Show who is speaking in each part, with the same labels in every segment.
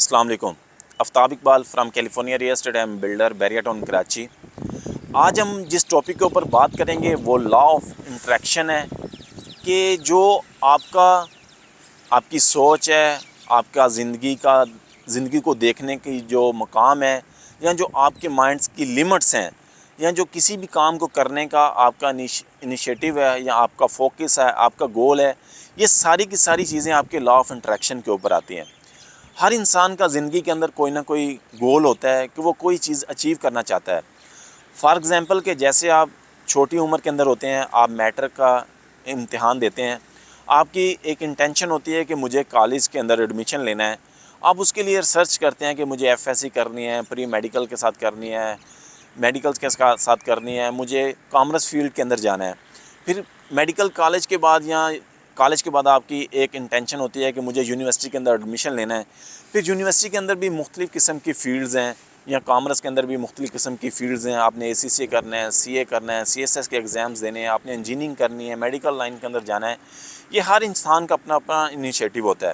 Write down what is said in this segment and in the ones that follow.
Speaker 1: अस्सलाम वालेकुम। Aftab Iqbal from California real estate and builder Bahria town Karachi. आज हम जिस टॉपिक के ऊपर बात करेंगे वो लॉ ऑफ इंट्रैक्शन है कि जो आपका आपकी सोच है, आपका ज़िंदगी को देखने की जो मकाम है, या जो आपके माइंड्स की लिमिट्स हैं, या जो किसी भी काम को करने का आपका इनिशिएटिव है, या आपका फोकस है, आपका गोल है, ये सारी की सारी चीज़ें आपके लॉ ऑफ इंट्रैक्शन के ऊपर आती हैं। हर इंसान का ज़िंदगी के अंदर कोई ना कोई गोल होता है कि वो कोई चीज़ अचीव करना चाहता है। फॉर एग्ज़ाम्पल कि जैसे आप छोटी उम्र के अंदर होते हैं, आप मैट्रिक का इम्तिहान देते हैं, आपकी एक इंटेंशन होती है कि मुझे कॉलेज के अंदर एडमिशन लेना है। आप उसके लिए रिसर्च करते हैं कि मुझे एफएससी करनी है, प्री मेडिकल के साथ करनी है, मेडिकल्स के साथ करनी है, मुझे कॉमर्स फील्ड के अंदर जाना है। फिर मेडिकल कॉलेज के बाद या कॉलेज के बाद आपकी एक इंटेंशन होती है कि मुझे यूनिवर्सिटी के अंदर एडमिशन लेना है। फिर यूनिवर्सिटी के अंदर भी मुख्तलिफ़ किस्म की फ़ील्ड्स हैं, या कॉमर्स के अंदर भी मुख्तलिफ़ किस्म की फ़ील्ड्स हैं। आपने एसीसी करना है, सीए करना है, सीएसएस के एग्ज़ाम्स देने हैं, आपने इंजीनियरिंग करनी है, मेडिकल लाइन के अंदर जाना है। ये हर इंसान का अपना अपना इनिशिएटिव होता है।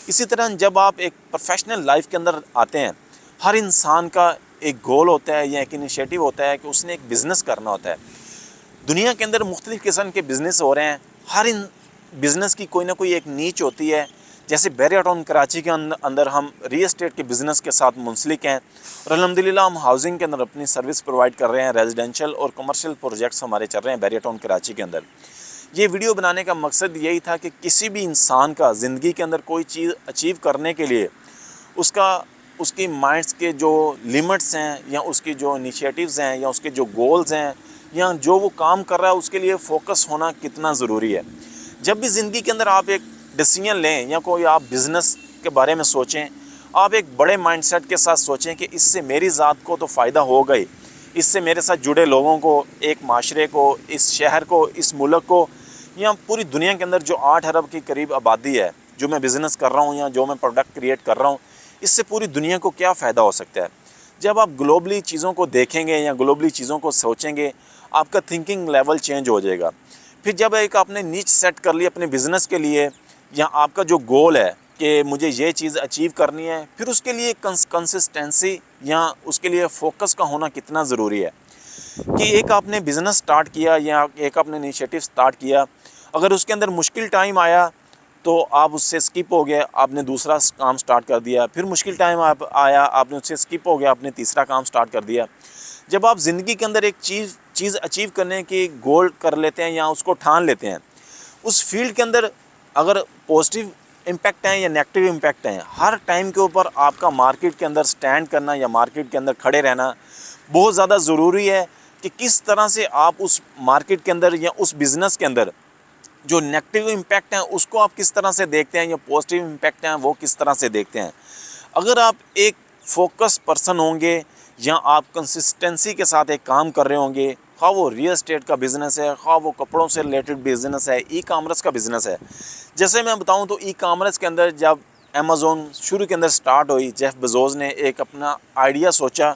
Speaker 1: इसी तरह जब आप एक प्रोफेशनल लाइफ के अंदर आते हैं, हर इंसान का एक गोल होता है या एक इनिशिएटिव होता है कि उसने एक बिज़नेस करना होता है। दुनिया के अंदर मुख्तलिफ़ किस्म के बिज़नेस हो रहे हैं। हर इन बिज़नेस की कोई ना कोई एक नीच होती है। जैसे बैरिया टाउन कराची के अंदर हम रियल एस्टेट के बिज़नेस के साथ मुंसलिक हैं, और अल्हम्दुलिल्लाह हम हाउसिंग के अंदर अपनी सर्विस प्रोवाइड कर रहे हैं। रेजिडेंशियल और कमर्शियल प्रोजेक्ट्स हमारे चल रहे हैं बैरिया टाउन कराची के अंदर। ये वीडियो बनाने का मकसद यही था कि किसी भी इंसान का ज़िंदगी के अंदर कोई चीज़ अचीव करने के लिए उसकी माइंड्स के जो लिमिट्स हैं, या उसकी जो इनिशिएटिव्स हैं, या उसके जो गोल्स हैं, या जो वो काम कर रहा है उसके लिए फ़ोकस होना कितना ज़रूरी है। जब भी ज़िंदगी के अंदर आप एक डिसीजन लें या कोई आप बिज़नेस के बारे में सोचें, आप एक बड़े माइंडसेट के साथ सोचें कि इससे मेरी ज़ात को तो फ़ायदा होगा ही, इससे मेरे साथ जुड़े लोगों को, एक माशरे को, इस शहर को, इस मुल्क को, या पूरी दुनिया के अंदर जो 8 अरब के करीब आबादी है, जो मैं बिज़नेस कर रहा हूँ या जो मैं प्रोडक्ट क्रिएट कर रहा हूँ, इससे पूरी दुनिया को क्या फ़ायदा हो सकता है। जब आप ग्लोबली चीज़ों को देखेंगे या ग्लोबली चीज़ों को सोचेंगे, आपका थिंकिंग लेवल चेंज हो जाएगा। फिर जब एक आपने नीच सेट कर ली अपने बिज़नेस के लिए, या आपका जो गोल है कि मुझे ये चीज़ अचीव करनी है, फिर उसके लिए कंसिस्टेंसी या उसके लिए फ़ोकस का होना कितना ज़रूरी है। कि एक आपने बिज़नेस स्टार्ट किया या एक आपने इनिशिएटिव स्टार्ट किया, अगर उसके अंदर मुश्किल टाइम आया तो आप उससे स्किप हो गए, आपने दूसरा काम स्टार्ट कर दिया। फिर मुश्किल टाइम आया, आपने उससे स्किप हो गया, आपने तीसरा काम स्टार्ट कर दिया। जब आप ज़िंदगी के अंदर एक चीज़ अचीव करने की गोल कर लेते हैं या उसको ठान लेते हैं, उस फील्ड के अंदर अगर पॉजिटिव इम्पैक्ट हैं या नेगेटिव इम्पैक्ट हैं, हर टाइम के ऊपर आपका मार्केट के अंदर स्टैंड करना या मार्केट के अंदर खड़े रहना बहुत ज़्यादा ज़रूरी है। कि किस तरह से आप उस मार्केट के अंदर या उस बिज़नेस के अंदर जो नेगेटिव इम्पैक्ट हैं उसको आप किस तरह से देखते हैं, या पॉजिटिव इम्पैक्ट हैं वो किस तरह से देखते हैं। अगर आप एक फोकस पर्सन होंगे, या आप कंसिस्टेंसी के साथ एक काम कर रहे होंगे, खा वो रियल एस्टेट का बिज़नेस है, खा वो कपड़ों से रिलेटेड बिज़नेस है, ई कामर्स का बिज़नेस है। जैसे मैं बताऊं तो ई कामर्स के अंदर जब अमेज़ोन शुरू के अंदर स्टार्ट हुई, जेफ बेज़ोस ने एक अपना आइडिया सोचा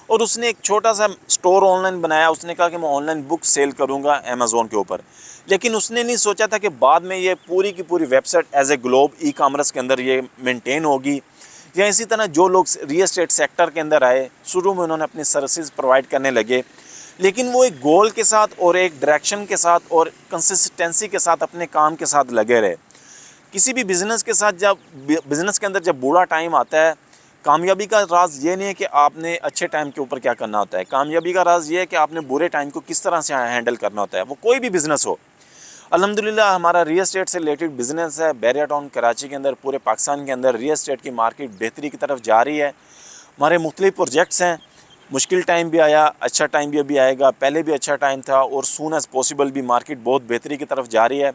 Speaker 1: और उसने एक छोटा सा स्टोर ऑनलाइन बनाया। उसने कहा कि मैं ऑनलाइन बुक सेल करूंगा अमेज़ोन के ऊपर, लेकिन उसने नहीं सोचा था कि बाद में ये पूरी की पूरी website as a globe e commerce के अंदर ये मेंटेन होगी। या इसी तरह जो लोग रियल एस्टेट सेक्टर के अंदर आए, शुरू में उन्होंने अपनी सर्विसेज प्रोवाइड करने लगे, लेकिन वो एक गोल के साथ और एक डायरेक्शन के साथ और कंसिस्टेंसी के साथ अपने काम के साथ लगे रहे। किसी भी बिज़नेस के साथ जब बिज़नेस के अंदर जब बुरा टाइम आता है, कामयाबी का राज ये नहीं है कि आपने अच्छे टाइम के ऊपर क्या करना होता है, कामयाबी का राज ये है कि आपने बुरे टाइम को किस तरह से हैंडल करना होता है। वो कोई भी बिज़नेस हो। अल्हम्दुलिल्लाह हमारा रियल एस्टेट से रिलेटेड बिज़नेस है बैरिया टाउन कराची के अंदर, पूरे पाकिस्तान के अंदर रियल एस्टेट की मार्केट बेहतरी की तरफ जा रही है। हमारे मुख्तलिफ प्रोजेक्ट्स हैं, मुश्किल टाइम भी आया, अच्छा टाइम भी अभी आएगा, पहले भी अच्छा टाइम था, और सून एज़ पॉसिबल भी मार्केट बहुत बेहतरी की तरफ जा रही है।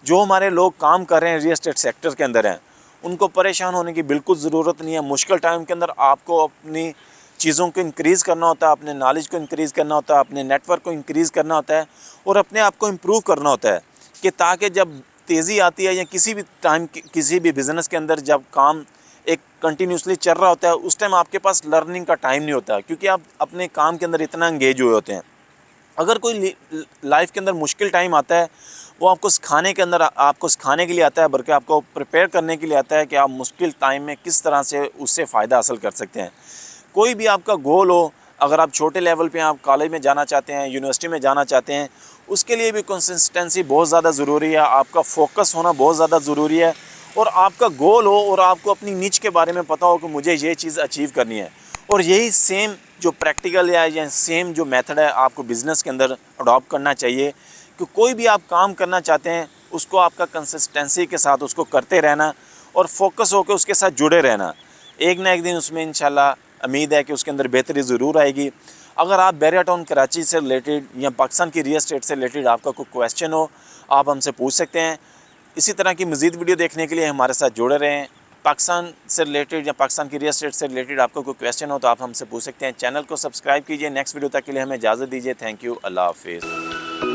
Speaker 1: जो हमारे लोग काम कर रहे हैं रियल एस्टेट सेक्टर के अंदर हैं, उनको परेशान होने की बिल्कुल ज़रूरत नहीं है। मुश्किल टाइम के अंदर आपको अपनी चीज़ों को इंक्रीज़ करना होता है, अपने नॉलेज को इंक्रीज़ करना होता है, अपने नेटवर्क को इंक्रीज़ करना होता है, और अपने आप को इम्प्रूव करना होता है, कि ताकि जब तेज़ी आती है या किसी भी टाइम किसी भी बिज़नेस के अंदर जब काम एक कंटिन्यूसली चल रहा होता है, उस टाइम आपके पास लर्निंग का टाइम नहीं होता, क्योंकि आप अपने काम के अंदर इतना एंगेज हुए होते हैं। अगर कोई लाइफ के अंदर मुश्किल टाइम आता है, वो आपको सिखाने के अंदर आपको सिखाने के लिए आता है, बल्कि आपको प्रिपेयर करने के लिए आता है कि आप मुश्किल टाइम में किस तरह से उससे फ़ायदा हासिल कर सकते हैं। कोई भी आपका गोल हो, अगर आप छोटे लेवल पे आप कॉलेज में जाना चाहते हैं, यूनिवर्सिटी में जाना चाहते हैं, उसके लिए भी कंसिस्टेंसी बहुत ज़्यादा ज़रूरी है, आपका फोकस होना बहुत ज़्यादा ज़रूरी है, और आपका गोल हो और आपको अपनी निच के बारे में पता हो कि मुझे ये चीज़ अचीव करनी है। और यही सेम जो प्रैक्टिकल या सेम जो मेथड है आपको बिज़नेस के अंदर अडॉप्ट करना चाहिए कि कोई भी आप काम करना चाहते हैं उसको आपका कंसिस्टेंसी के साथ उसको करते रहना और फोकस होकर उसके साथ जुड़े रहना। एक ना एक दिन उसमें इंशाल्लाह उम्मीद है कि उसके अंदर बेहतरी ज़रूर आएगी। अगर आप बैरिया टाउन कराची से रिलेटेड या पाकिस्तान की रियल एस्टेट से रिलेटेड आपका कोई क्वेश्चन हो, आप हमसे पूछ सकते हैं। इसी तरह की मज़ीद वीडियो देखने के लिए हमारे साथ जुड़े रहें। पाकिस्तान से रिलेटेड या पाकिस्तान की रियल एस्टेट से रिलेटेड आपको कोई क्वेश्चन हो तो आप हमसे पूछ सकते हैं। चैनल को सब्सक्राइब कीजिए। नेक्स्ट वीडियो तक के लिए हमें इजाज़त दीजिए। Thank you. अल्लाह हाफिज़।